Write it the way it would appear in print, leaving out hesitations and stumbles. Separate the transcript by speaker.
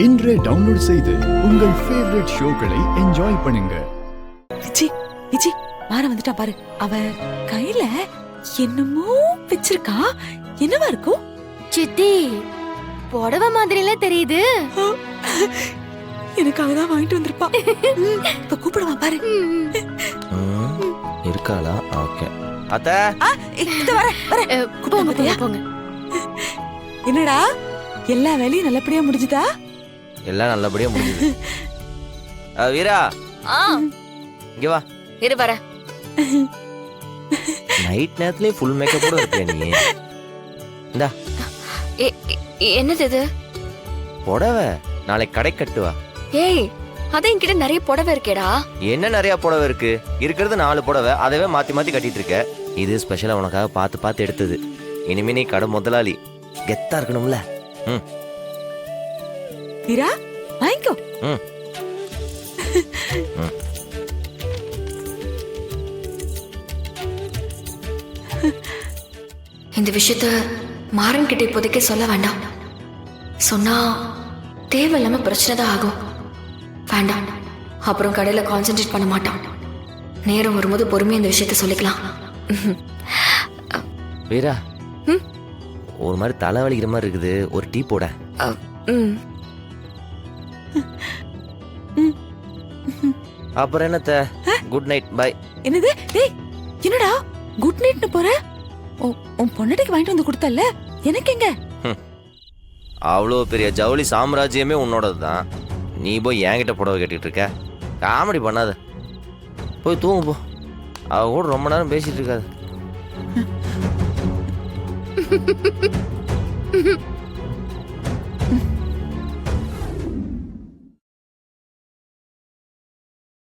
Speaker 1: இன்றே டவுன்லோட் செய்து உங்கள் ஃபேவரட் ஷோக்களை என்ஜாய் பண்ணுங்க.
Speaker 2: விஜி மாற வந்துட்டா பாரு. அவ கையில என்னமோ வச்சிருக்கா. என்னவா இருக்கும்?
Speaker 3: சித்தி, புடவை மாதிரில தெரியுது.
Speaker 2: எனக்காக தான் வாங்கிட்டு வந்திருப்பா. இப்ப கூப்பிடுவா பாரு.
Speaker 4: இருக்காளா? ஓகே அத்தை,
Speaker 2: இந்த வர
Speaker 3: போங்க போங்க.
Speaker 2: என்னடா எல்லா வேலையும் நல்லபடியா முடிஞ்சுதா?
Speaker 4: எல்லாம் நல்லபடியா முடிஞ்சது. வீரா இங்க வா.
Speaker 3: இரு வர.
Speaker 4: நைட் நேரத்துலயே ஃபுல் மேக்கப்போட இருப்பியா நீ? இந்தா
Speaker 3: என்னது இது?
Speaker 4: புடவை நாளைக்கு கடை கட்டுவா.
Speaker 3: ஏய், அதான் என்கிட்ட நிறைய புடவை இருக்கேடா.
Speaker 4: என்ன நிறைய புடவை இருக்கு? இருக்கிறது 4 புடவை, அதவே மாத்தி மாத்தி கட்டிட்டு இருக்க. இது ஸ்பெஷலா உனக்காக பார்த்து பார்த்து எடுத்தது. இனிமே நீ கடை முதலாளி, கெத்தா இருக்கணும்ல.
Speaker 2: வீரா வாங்கிக்கோ.
Speaker 3: இந்த விஷயத்த மாறன் கிட்ட இப்போதைக்கு சொல்ல வேண்டாம். சொன்னா தேவையில்லாம பிரச்சனை தான் ஆகும். வேண்டாம், அப்புறம் கடையில கான்சென்ட்ரேட் பண்ண மாட்டான். நேரம் வரும்போது பொறுமையா இந்த விஷயத்த சொல்லிக்கலாம்.
Speaker 4: வீரா, ஒரு மாதிரி தலை வலிக்கிற மாதிரி இருக்குது, ஒரு டீ போட. அப்புறம் என்னத்த, குட் நைட், பை.
Speaker 2: என்னது? டேய், என்னடா குட் நைட்னு போற? உன் பொண்ணடிக்கு வாங்கிட்டு வந்து கொடுத்தல்ல, எனக்கு எங்க?
Speaker 4: அவ்வளோ பெரிய ஜவுளி சாம்ராஜ்யமே உன்னோடது தான். நீ போய் என்கிட்ட புடவை கேட்டுக்கிட்டு இருக்க. காமெடி பண்ணாத, போய் தூங்கு போ. அவ கூட ரொம்ப நேரம் பேசிட்டு இருக்காது.